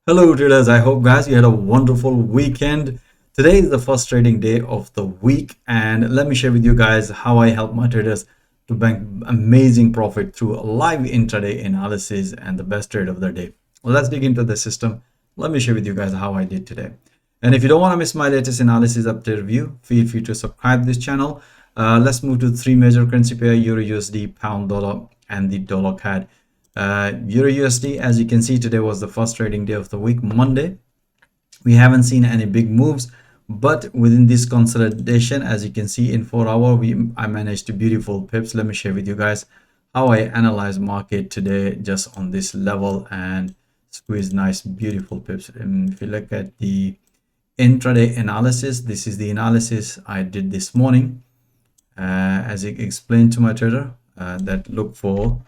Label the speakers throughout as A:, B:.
A: Hello traders, I hope guys you had a wonderful weekend. Today is the first trading day of the week, and let me share with you guys how I help my traders to bank amazing profit through a live intraday analysis and the best trade of the day. Well, let's dig into the system. Let me share with you guys how I did today. And if you don't want to miss my latest analysis update review, feel free to subscribe this channel. Let's move to three major currency pair: EURUSD, pound dollar, and the dollar CAD. EURUSD, as you can see, today was the first trading day of the week, Monday. We haven't seen any big moves, but within this consolidation, as you can see in 4 hour, I managed to beautiful pips. Let me share with you guys how I analyze market today just on this level and squeeze nice beautiful pips. And if you look at the intraday analysis, this is the analysis I did this morning. As I explained to my trader, that look for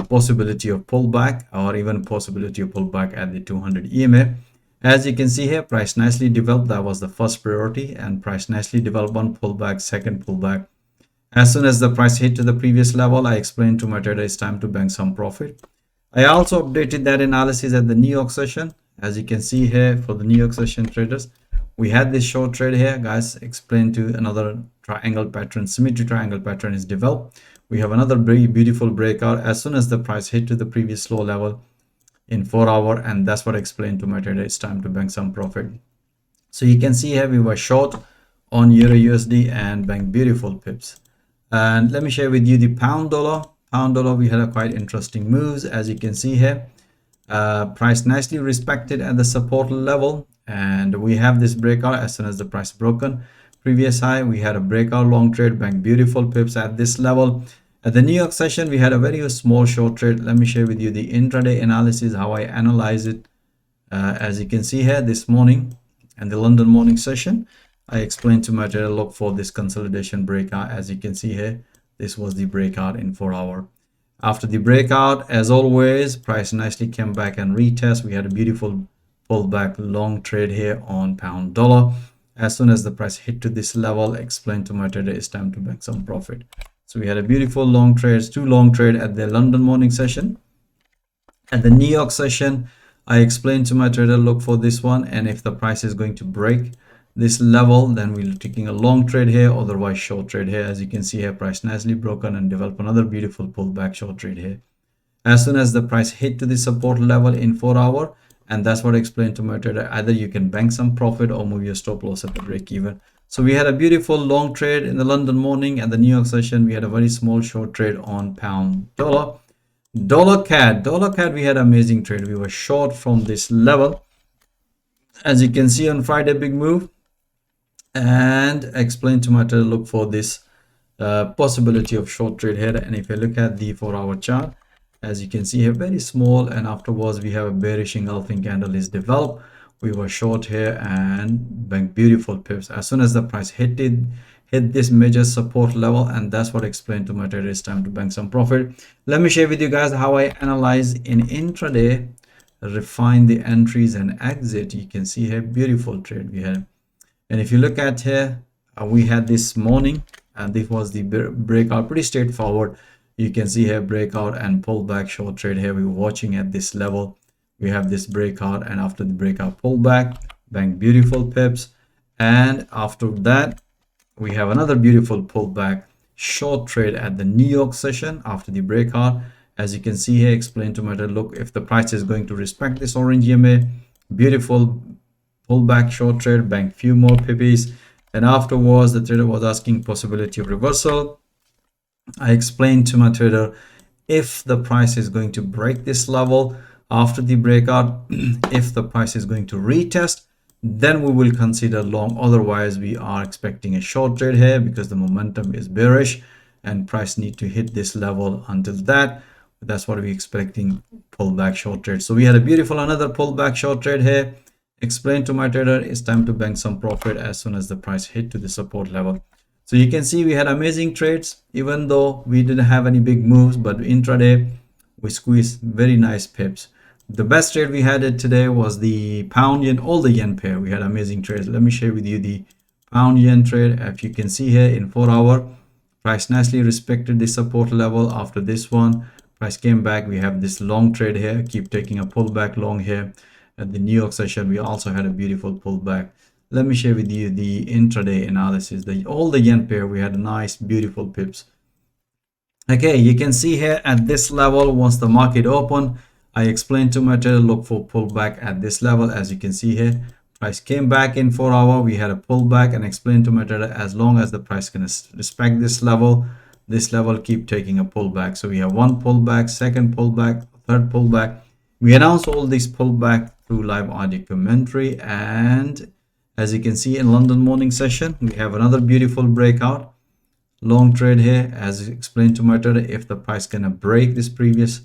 A: possibility of pullback or even possibility of pullback at the 200 EMA. As you can see here, price nicely developed. That was the first priority, and price nicely developed one pullback, second pullback. As soon as the price hit to the previous level, I explained to my trader it's time to bank some profit. I also updated that analysis at the New York session. As you can see here, for the New York session traders, we had this short trade here, guys. Explained to another triangle pattern, symmetry triangle pattern is developed. We have another very beautiful breakout as soon as the price hit to the previous low level in 4 hour, and that's what I explained to my trader it's time to bank some profit. So you can see here we were short on EURUSD and bank beautiful pips. And let me share with you the pound dollar. We had a quite interesting moves. As you can see here, price nicely respected at the support level, and we have this breakout as soon as the price broken previous high. We had a breakout long trade, bank beautiful pips at this level. At the New York session, we had a very small short trade. Let me share with you the intraday analysis, how I analyze it. As you can see here, this morning and the London morning session, I explained to my trader, look for this consolidation breakout. As you can see here, this was the breakout in 4 hour. After the breakout, as always, price nicely came back and retest. We had a beautiful pullback long trade here on pound dollar. As soon as the price hit to this level, explained to my trader it's time to bank some profit. So we had a beautiful long trades, two long trade at the London morning session. At the New York session, I explained to my trader, look for this one, and if the price is going to break this level, then we're taking a long trade here, otherwise short trade here. As you can see here, price nicely broken and develop another beautiful pullback short trade here. As soon as the price hit to the support level in 4 hour, and that's what I explained to my trader, either you can bank some profit or move your stop loss at the break even. So we had a beautiful long trade in the London morning. At the New York session, we had a very small short trade on pound dollar. Dollar CAD, we had amazing trade. We were short from this level. As you can see on Friday, big move. And explained to my trader, look for this possibility of short trade here. And if you look at the 4 hour chart, as you can see here, very small, and afterwards we have a bearish engulfing candle is developed. We were short here and bank beautiful pips as soon as the price hit this major support level, and that's what I explained to my trader it's time to bank some profit. Let me share with you guys how I analyze in intraday, refine the entries and exit. You can see here, beautiful trade we had. And if you look at here, we had this morning, and this was the breakout, pretty straightforward. You can see here breakout and pullback short trade here. We were watching at this level. We have this breakout, and after the breakout pullback, bank beautiful pips. And after that, we have another beautiful pullback short trade at the New York session after the breakout. As you can see here, explain to my trader, look, if the price is going to respect this orange EMA, beautiful pullback short trade, bank few more pippies. And afterwards, the trader was asking possibility of reversal. I explained to my trader, if the price is going to break this level after the breakout, if the price is going to retest, then we will consider long. Otherwise, we are expecting a short trade here because the momentum is bearish and price need to hit this level. Until that, that's what we're expecting, pullback short trade. So we had a beautiful another pullback short trade here. Explained to my trader it's time to bank some profit as soon as the price hit to the support level. So you can see we had amazing trades, even though we didn't have any big moves, but intraday we squeezed very nice pips. The best trade we had today was the pound yen, all the yen pair. We had amazing trades. Let me share with you the pound yen trade. If you can see here in 4 hour, price nicely respected the support level. After this one, price came back. We have this long trade here, keep taking a pullback long here. at the New York session, we also had a beautiful pullback. Let me share with you the intraday analysis. All the yen pair, we had a nice, beautiful pips. Okay, you can see here at this level, once the market opened, I explained to my trader, look for pullback at this level. As you can see here, price came back in 4 hour, we had a pullback, and explained to my trader, as long as the price can respect this level keep taking a pullback. So we have one pullback, second pullback, third pullback. We announced all these pullback through live audio commentary, and as you can see in London morning session, we have another beautiful breakout long trade here. As explained to my trader, if the price gonna break this previous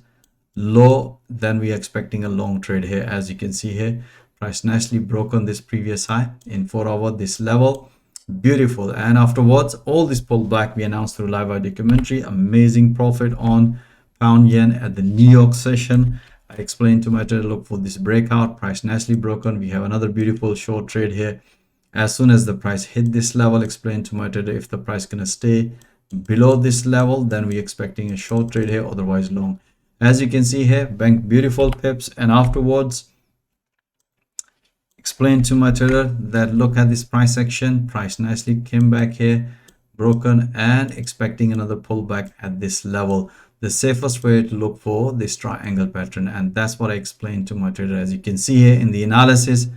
A: low, then we are expecting a long trade here. As you can see here, price nicely broke on this previous high in 4 hour, this level, beautiful. And afterwards, all this pullback we announced through live audio commentary. Amazing profit on pound yen at the New York session. I explained to my trader, look for this breakout, price nicely broken. We have another beautiful short trade here. As soon as the price hit this level, explained to my trader, if the price gonna stay below this level, then we're expecting a short trade here, otherwise long. As you can see here, bank beautiful pips, and afterwards explained to my trader that look at this price action, price nicely came back here, broken, and expecting another pullback at this level. The safest way to look for this triangle pattern, and that's what I explained to my trader. As you can see here in the analysis,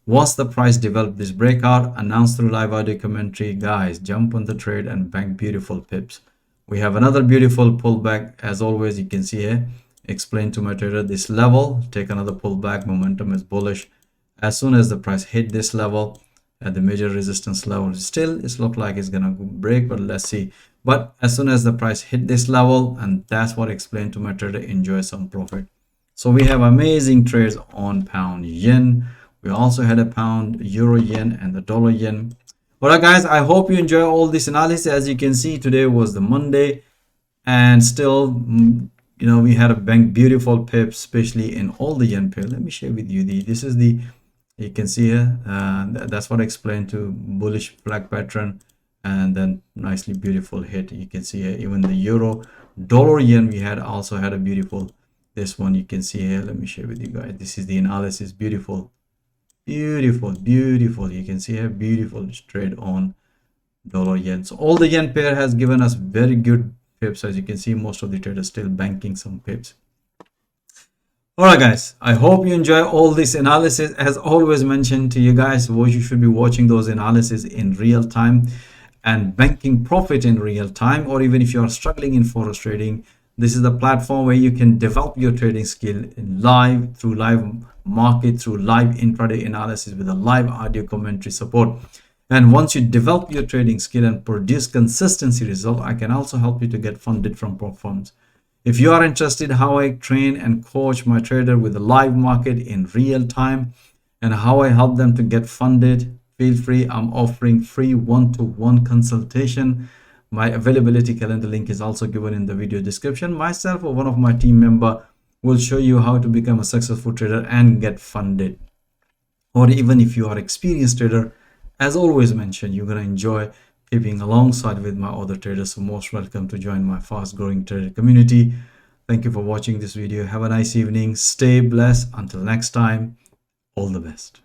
A: once the price developed this breakout, announced through live audio commentary, guys, jump on the trade and bank beautiful pips. We have another beautiful pullback. As always, you can see here, explain to my trader, this level, take another pullback, momentum is bullish. As soon as the price hit this level at the major resistance level, still it's look like it's gonna break, but let's see. But as soon as the price hit this level, and that's what I explained to my trader, enjoy some profit. So we have amazing trades on pound yen. We also had a pound euro yen and the dollar yen. All right, guys, I hope you enjoy all this analysis. As you can see, today was the Monday, and still, you know, we had a bank beautiful pips, especially in all the yen pair. Let me share with you this is the, you can see here, that's what I explained to bullish flag pattern, and then nicely beautiful hit. You can see here, even the euro dollar yen, we had also had a beautiful, this one you can see here. Let me share with you guys. This is the analysis, beautiful. Beautiful, beautiful. You can see here, beautiful trade on dollar yen. So all the yen pair has given us very good pips. As you can see, most of the traders still banking some pips. All right, guys, I hope you enjoy all this analysis. As always mentioned to you guys, you should be watching those analysis in real time and banking profit in real time. Or even if you are struggling in forex trading, this is the platform where you can develop your trading skill in live, through live market, through live intraday analysis with a live audio commentary support. And once you develop your trading skill and produce consistency result, I can also help you to get funded from prop firms. If you are interested how I train and coach my trader with the live market in real time and how I help them to get funded, feel free. I'm offering free one-to-one consultation. My availability calendar link is also given in the video description. Myself or one of my team member will show you how to become a successful trader and get funded. Or even if you are an experienced trader, as always mentioned, you're going to enjoy keeping alongside with my other traders. So most welcome to join my fast growing trader community. Thank you for watching this video. Have a nice evening. Stay blessed. Until next time, all the best.